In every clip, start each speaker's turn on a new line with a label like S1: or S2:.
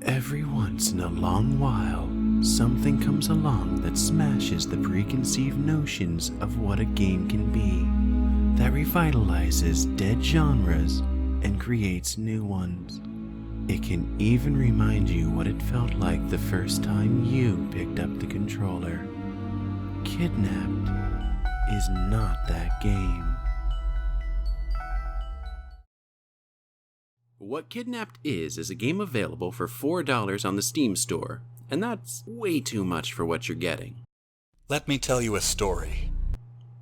S1: Every once in a long while, something comes along that smashes the preconceived notions of what a game can be, that revitalizes dead genres and creates new ones. It can even remind you what it felt like the first time you picked up the controller. Kidnapped is not that game. What Kidnapped is a game available for $4 on the Steam store, and that's way too much for what you're getting.
S2: Let me tell you a story.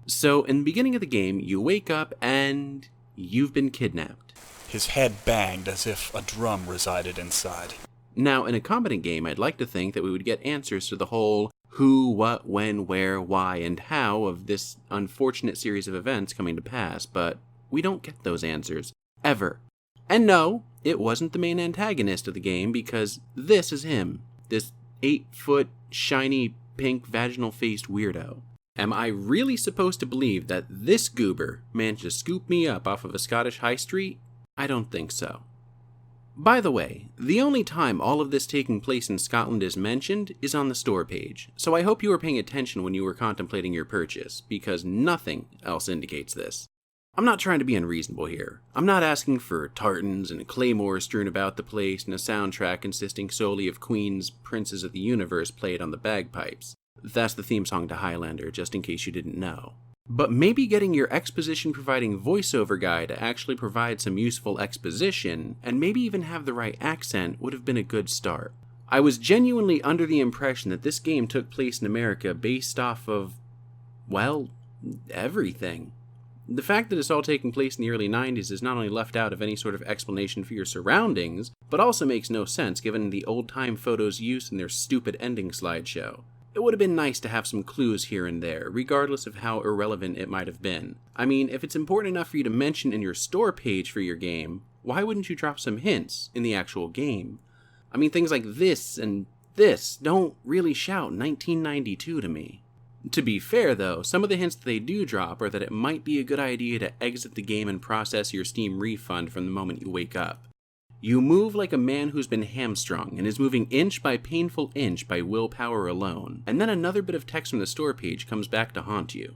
S1: So, in the beginning of the game, you wake up and you've been kidnapped.
S2: His head banged as if a drum resided inside.
S1: Now, in a competent game, I'd like to think that we would get answers to the whole who, what, when, where, why, and how of this unfortunate series of events coming to pass, but we don't get those answers. Ever. And no, it wasn't the main antagonist of the game, because this is him. This 8-foot, shiny, pink, vaginal-faced weirdo. Am I really supposed to believe that this goober managed to scoop me up off of a Scottish high street? I don't think so. By the way, the only time all of this taking place in Scotland is mentioned is on the store page, so I hope you were paying attention when you were contemplating your purchase, because nothing else indicates this. I'm not trying to be unreasonable here. I'm not asking for tartans and claymores strewn about the place and a soundtrack consisting solely of Queen's Princes of the Universe played on the bagpipes. That's the theme song to Highlander, just in case you didn't know. But maybe getting your exposition-providing voiceover guy to actually provide some useful exposition, and maybe even have the right accent, would have been a good start. I was genuinely under the impression that this game took place in America based off of, well, everything. The fact that it's all taking place in the early 90s is not only left out of any sort of explanation for your surroundings, but also makes no sense given the old-time photos used in their stupid ending slideshow. It would have been nice to have some clues here and there, regardless of how irrelevant it might have been. I mean, if it's important enough for you to mention in your store page for your game, why wouldn't you drop some hints in the actual game? I mean, things like this and this don't really shout 1992 to me. To be fair though, some of the hints that they do drop are that it might be a good idea to exit the game and process your Steam refund from the moment you wake up. You move like a man who's been hamstrung and is moving inch by painful inch by willpower alone, and then another bit of text from the store page comes back to haunt you.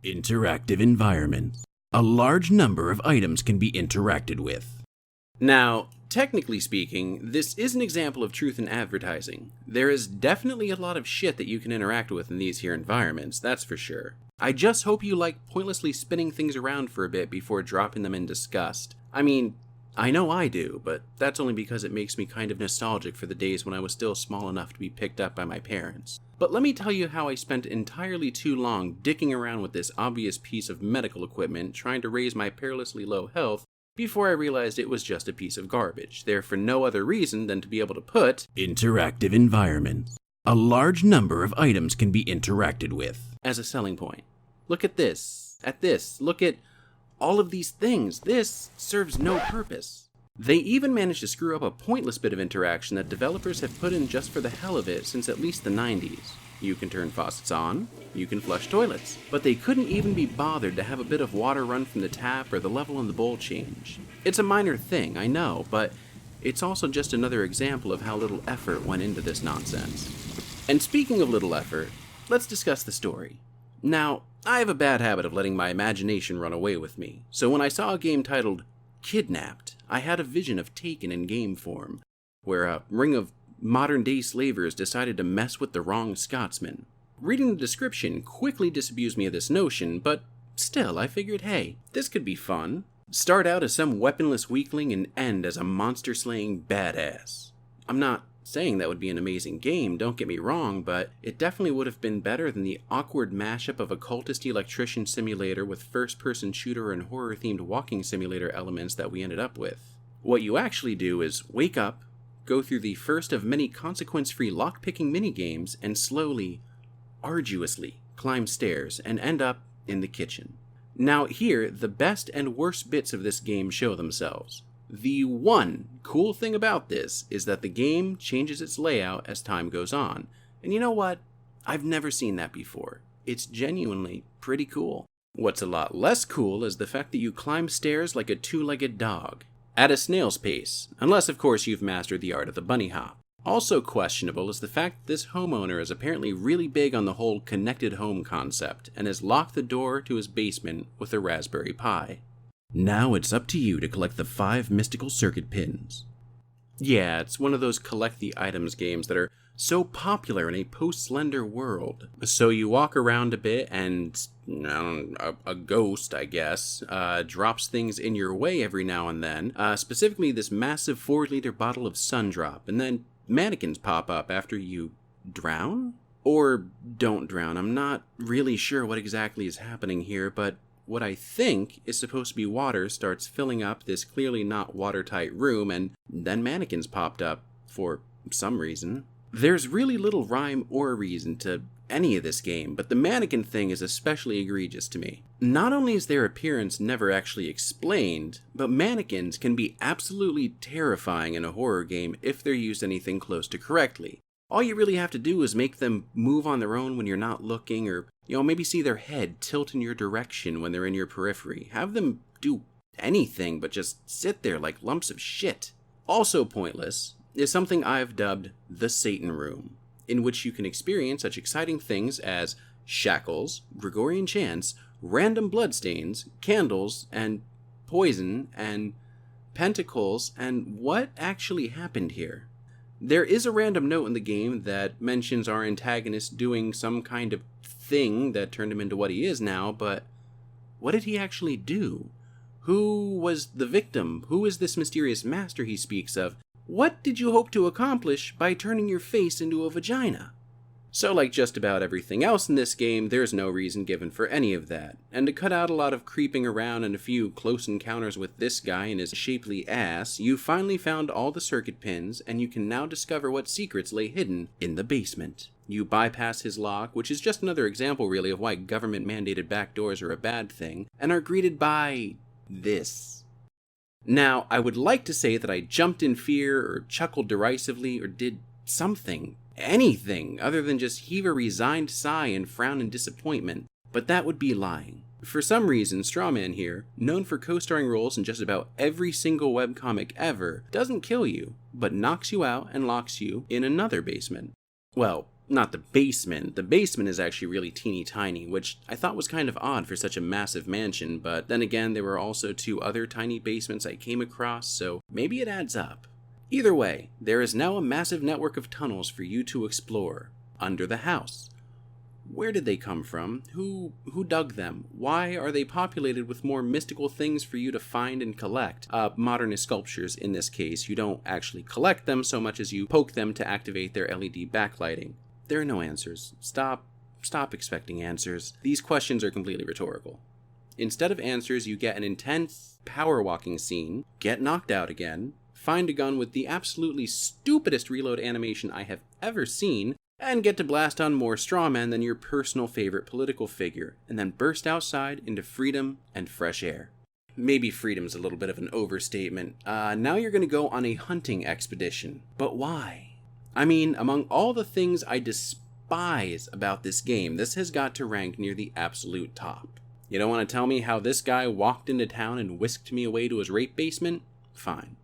S1: Interactive environments. A large number of items can be interacted with. Now, technically speaking, this is an example of truth in advertising. There is definitely a lot of shit that you can interact with in these here environments, that's for sure. I just hope you like pointlessly spinning things around for a bit before dropping them in disgust. I mean, I know I do, but that's only because it makes me kind of nostalgic for the days when I was still small enough to be picked up by my parents. But let me tell you how I spent entirely too long dicking around with this obvious piece of medical equipment trying to raise my perilously low health before I realized it was just a piece of garbage, there for no other reason than to be able to put interactive environments. A large number of items can be interacted with as a selling point. Look at this, look at all of these things. This serves no purpose. They even managed to screw up a pointless bit of interaction that developers have put in just for the hell of it since at least the 90s. You can turn faucets on, you can flush toilets, but they couldn't even be bothered to have a bit of water run from the tap or the level in the bowl change. It's a minor thing, I know, but it's also just another example of how little effort went into this nonsense. And speaking of little effort, let's discuss the story. Now, I have a bad habit of letting my imagination run away with me, so when I saw a game titled Kidnapped, I had a vision of Taken in game form, where a ring of modern-day slavers decided to mess with the wrong Scotsman. Reading the description quickly disabused me of this notion, but still, I figured, hey, this could be fun. Start out as some weaponless weakling and end as a monster-slaying badass. I'm not saying that would be an amazing game, don't get me wrong, but it definitely would have been better than the awkward mashup of a cultist electrician simulator with first-person shooter and horror-themed walking simulator elements that we ended up with. What you actually do is wake up, go through the first of many consequence-free lockpicking minigames, and slowly, arduously climb stairs and end up in the kitchen. Now here, the best and worst bits of this game show themselves. The one cool thing about this is that the game changes its layout as time goes on. And you know what? I've never seen that before. It's genuinely pretty cool. What's a lot less cool is the fact that you climb stairs like a two-legged dog. at a snail's pace, unless of course you've mastered the art of the bunny hop. Also questionable is the fact that this homeowner is apparently really big on the whole connected home concept, and has locked the door to his basement with a Raspberry Pi. Now it's up to you to collect the 5 mystical circuit pins. Yeah, it's one of those collect the items games that are so popular in a post-Slender world. So you walk around a bit and a ghost, I guess, drops things in your way every now and then, specifically this massive 4-liter bottle of Sundrop, and then mannequins pop up after you drown? Or don't drown. I'm not really sure what exactly is happening here, but what I think is supposed to be water starts filling up this clearly not watertight room, and then mannequins popped up for some reason. There's really little rhyme or reason to any of this game, but the mannequin thing is especially egregious to me. Not only is their appearance never actually explained, but mannequins can be absolutely terrifying in a horror game if they're used anything close to correctly. All you really have to do is make them move on their own when you're not looking, or maybe see their head tilt in your direction when they're in your periphery. Have them do anything but just sit there like lumps of shit. Also pointless is something I've dubbed the Satan Room, in which you can experience such exciting things as shackles, Gregorian chants, random bloodstains, candles, and poison, and pentacles, and what actually happened here? There is a random note in the game that mentions our antagonist doing some kind of thing that turned him into what he is now, but what did he actually do? Who was the victim? Who is this mysterious master he speaks of? What did you hope to accomplish by turning your face into a vagina? So like just about everything else in this game, there's no reason given for any of that. And to cut out a lot of creeping around and a few close encounters with this guy and his shapely ass, you finally found all the circuit pins, and you can now discover what secrets lay hidden in the basement. You bypass his lock, which is just another example really of why government-mandated backdoors are a bad thing, and are greeted by this. Now, I would like to say that I jumped in fear or chuckled derisively or did something, anything, other than just heave a resigned sigh and frown in disappointment, but that would be lying. For some reason, Strawman here, known for co-starring roles in just about every single webcomic ever, doesn't kill you, but knocks you out and locks you in another basement. Well, not the basement. The basement is actually really teeny tiny, which I thought was kind of odd for such a massive mansion, but then again, there were also 2 other tiny basements I came across, so maybe it adds up. Either way, there is now a massive network of tunnels for you to explore under the house. Where did they come from? Who dug them? Why are they populated with more mystical things for you to find and collect? Modernist sculptures in this case. You don't actually collect them so much as you poke them to activate their LED backlighting. There are no answers. Stop expecting answers. These questions are completely rhetorical. Instead of answers, you get an intense power walking scene, get knocked out again, find a gun with the absolutely stupidest reload animation I have ever seen, and get to blast on more strawmen than your personal favorite political figure, and then burst outside into freedom and fresh air. Maybe freedom's a little bit of an overstatement. Now you're going to go on a hunting expedition. But why? I mean, among all the things I despise about this game, this has got to rank near the absolute top. You don't want to tell me how this guy walked into town and whisked me away to his rape basement? Fine.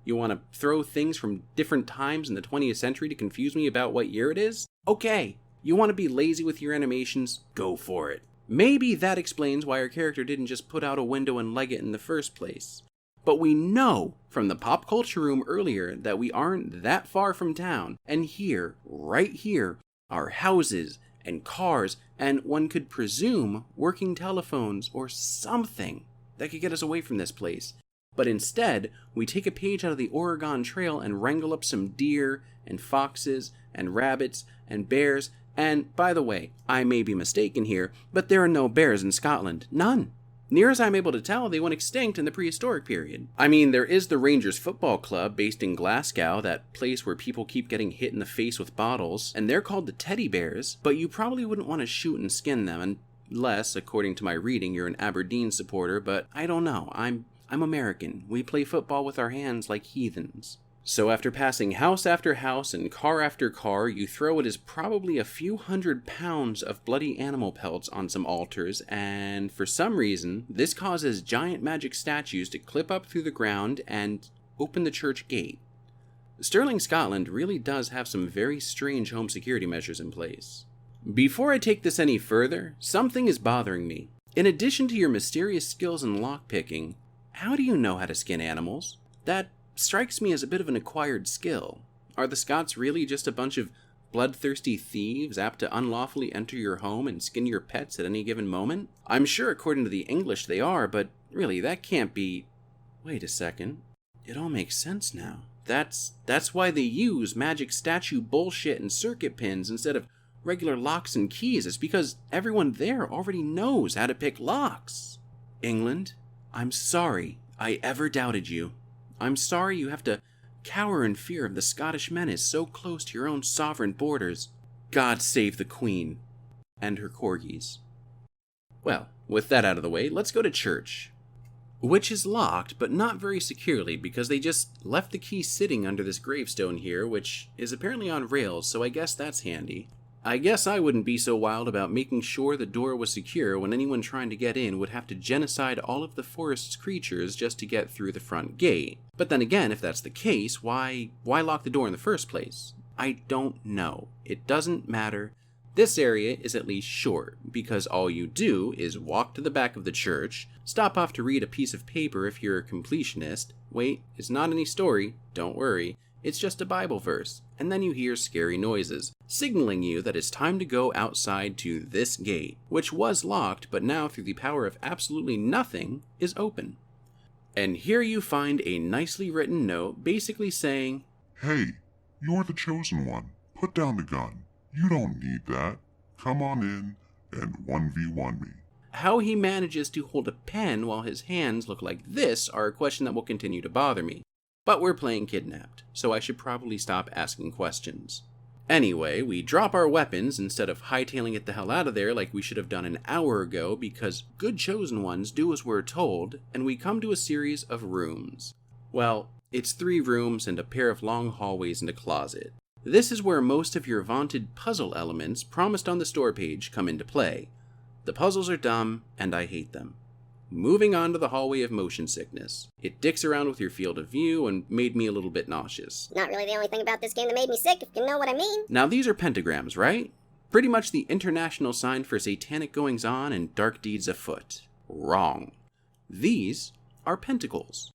S1: You want to throw things from different times in the 20th century to confuse me about what year it is? Okay. You want to be lazy with your animations? Go for it. Maybe that explains why our character didn't just put out a window and leg it in the first place. But we know from the pop culture room earlier that we aren't that far from town, and here, right here, are houses and cars, and one could presume working telephones or something that could get us away from this place. But instead, we take a page out of the Oregon Trail and wrangle up some deer and foxes and rabbits and bears, and by the way, I may be mistaken here, but there are no bears in Scotland. None. Near as I'm able to tell, they went extinct in the prehistoric period. I mean, there is the Rangers Football Club based in Glasgow, that place where people keep getting hit in the face with bottles, and they're called the Teddy Bears, but you probably wouldn't want to shoot and skin them, unless, according to my reading, you're an Aberdeen supporter, but I don't know. I'm American. We play football with our hands like heathens. So after passing house after house and car after car, you throw what is probably a few 100 pounds of bloody animal pelts on some altars, and for some reason, this causes giant magic statues to clip up through the ground and open the church gate. Stirling, Scotland really does have some very strange home security measures in place. Before I take this any further, something is bothering me. In addition to your mysterious skills in lockpicking, how do you know how to skin animals? That strikes me as a bit of an acquired skill. Are the Scots really just a bunch of bloodthirsty thieves apt to unlawfully enter your home and skin your pets at any given moment? I'm sure according to the English they are, but really that can't be... Wait a second. It all makes sense now. That's why they use magic statue bullshit and circuit pins instead of regular locks and keys. It's because everyone there already knows how to pick locks. England, I'm sorry I ever doubted you. I'm sorry you have to cower in fear of the Scottish menace so close to your own sovereign borders. God save the Queen and her corgis. Well, with that out of the way, let's go to church. Which is locked, but not very securely, because they just left the key sitting under this gravestone here, which is apparently on rails, so I guess that's handy. I guess I wouldn't be so wild about making sure the door was secure when anyone trying to get in would have to genocide all of the forest's creatures just to get through the front gate. But then again, if that's the case, why lock the door in the first place? I don't know. It doesn't matter. This area is at least short, because all you do is walk to the back of the church, stop off to read a piece of paper if you're a completionist. Wait, it's not any story, don't worry. It's just a Bible verse, and then you hear scary noises, signaling you that it's time to go outside to this gate, which was locked, but now through the power of absolutely nothing, is open. And here you find a nicely written note basically saying,
S3: "Hey, you're the chosen one. Put down the gun. You don't need that. Come on in and 1v1 me."
S1: How he manages to hold a pen while his hands look like this are a question that will continue to bother me. But we're playing Kidnapped, so I should probably stop asking questions. Anyway, we drop our weapons instead of hightailing it the hell out of there like we should have done an hour ago, because good chosen ones do as we're told, and we come to a series of rooms. Well, it's 3 rooms and a pair of long hallways and a closet. This is where most of your vaunted puzzle elements promised on the store page come into play. The puzzles are dumb, and I hate them. Moving on to the hallway of motion sickness. It dicks around with your field of view and made me a little bit nauseous.
S4: Not really the only thing about this game that made me sick, if you know what I mean.
S1: Now these are pentagrams, right? Pretty much the international sign for satanic goings-on and dark deeds afoot. Wrong. These are pentacles.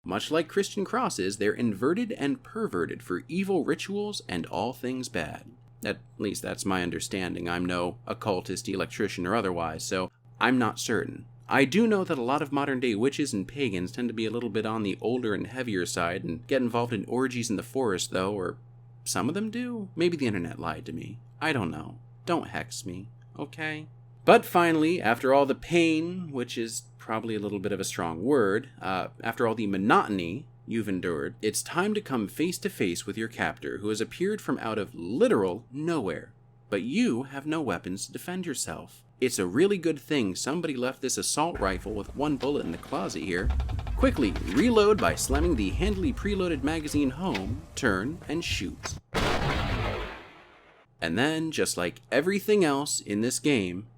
S1: Much like Christian crosses, they're inverted and perverted for evil rituals and all things bad. At least that's my understanding. I'm no occultist, electrician, or otherwise, so I'm not certain. I do know that a lot of modern-day witches and pagans tend to be a little bit on the older and heavier side and get involved in orgies in the forest, though, or some of them do? Maybe the internet lied to me. I don't know. Don't hex me, okay? But finally, after all the pain, which is probably a little bit of a strong word, after all the monotony you've endured, it's time to come face to face with your captor, who has appeared from out of literal nowhere. But you have no weapons to defend yourself. It's a really good thing somebody left this assault rifle with 1 bullet in the closet here. Quickly, reload by slamming the handily preloaded magazine home, turn, and shoot. And then, just like everything else in this game,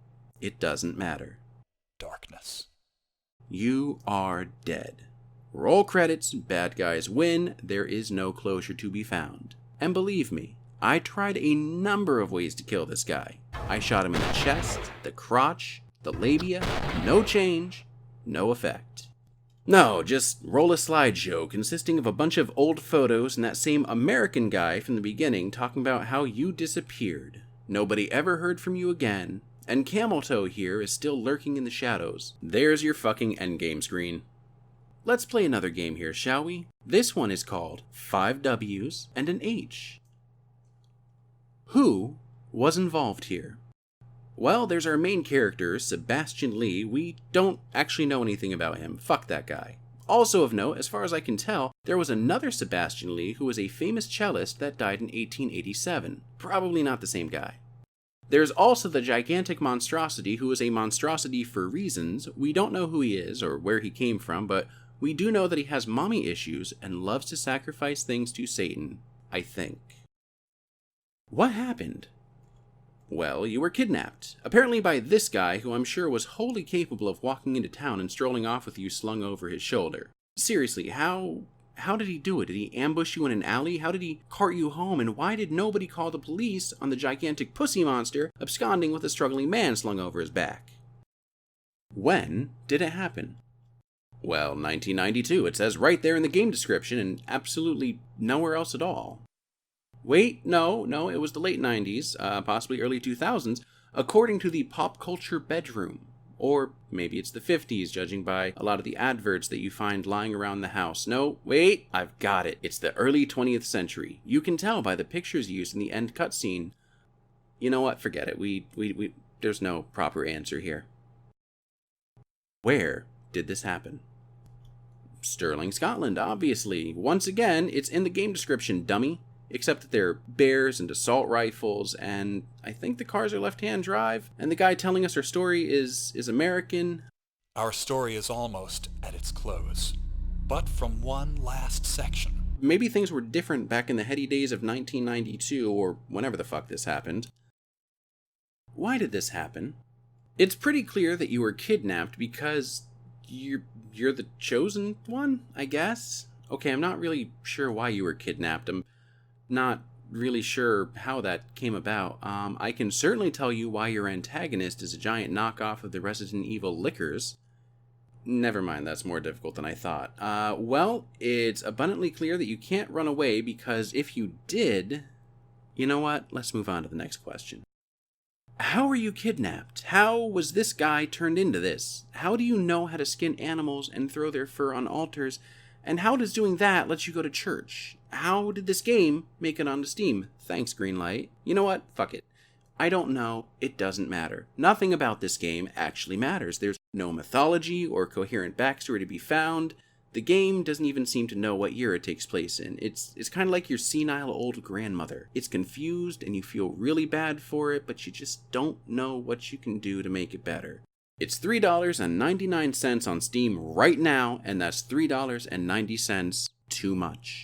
S1: it doesn't matter.
S2: Darkness.
S1: You are dead. Roll credits, bad guys win, there is no closure to be found. And believe me, I tried a number of ways to kill this guy. I shot him in the chest, the crotch, the labia, no change, no effect. No, just roll a slideshow consisting of a bunch of old photos and that same American guy from the beginning talking about how you disappeared. Nobody ever heard from you again, and Camel Toe here is still lurking in the shadows. There's your fucking endgame screen. Let's play another game here, shall we? This one is called 5 W's and an H. Who was involved here? Well, there's our main character, Sebastian Lee. We don't actually know anything about him. Fuck that guy. Also of note, as far as I can tell, there was another Sebastian Lee who was a famous cellist that died in 1887. Probably not the same guy. There's also the gigantic monstrosity who is a monstrosity for reasons. We don't know who he is or where he came from, but We do know that he has mommy issues and loves to sacrifice things to Satan, I think. What happened? Well, you were kidnapped. Apparently by this guy who I'm sure was wholly capable of walking into town and strolling off with you slung over his shoulder. Seriously, how did he do it? Did he ambush you in an alley? How did he cart you home? And why did nobody call the police on the gigantic pussy monster absconding with a struggling man slung over his back? When did it happen? Well, 1992. It says right there in the game description and absolutely nowhere else at all. Wait, no, it was the late 90s, possibly early 2000s, according to the Pop Culture Bedroom. Or maybe it's the 50s, judging by a lot of the adverts that you find lying around the house. No, wait, I've got it. It's the early 20th century. You can tell by the pictures used in the end cutscene. You know what? Forget it. There's no proper answer here. Where did this happen? Stirling, Scotland, obviously. Once again, it's in the game description, dummy. Except that they're bears and assault rifles, and I think the cars are left-hand drive, and the guy telling us our story is American.
S2: Our story is almost at its close, but from one last section.
S1: Maybe things were different back in the heady days of 1992, or whenever the fuck this happened. Why did this happen? It's pretty clear that you were kidnapped because you're the chosen one, I guess? Okay, I'm not really sure why you were kidnapped. I'm not really sure how that came about. I can certainly tell you why your antagonist is a giant knockoff of the Resident Evil Lickers. Never mind, that's more difficult than I thought. Well, it's abundantly clear that you can't run away because if you did... You know what? Let's move on to the next question. How were you kidnapped? How was this guy turned into this? How do you know how to skin animals and throw their fur on altars? And how does doing that let you go to church? How did this game make it onto Steam? Thanks, Greenlight. You know what? Fuck it. I don't know. It doesn't matter. Nothing about this game actually matters. There's no mythology or coherent backstory to be found. The game doesn't even seem to know what year it takes place in. It's kind of like your senile old grandmother. It's confused and you feel really bad for it, but you just don't know what you can do to make it better. It's $3.99 on Steam right now, and that's $3.90 too much.